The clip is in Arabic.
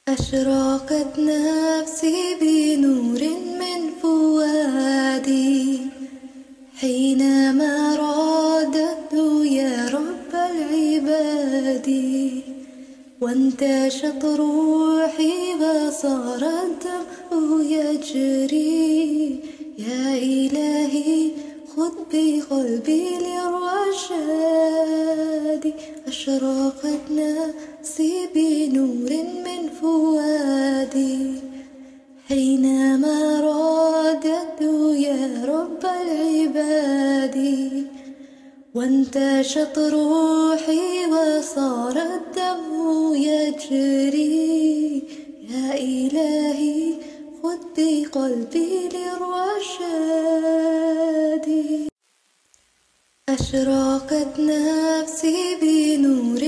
أشرقت نفسي بنور من فؤادي حينما رددت يا رب العباد، وانتشت روحي وصار الدمع يجري. يا إلهي خذ بقلبي للرشاد. أشرقت نفسي بنور من فؤادي حينما رددت يا رب العباد، وانتشت روحي وصار الدمع يجري. يا إلهي خذ بقلبي للرشاد. أشرقت نفسي بنور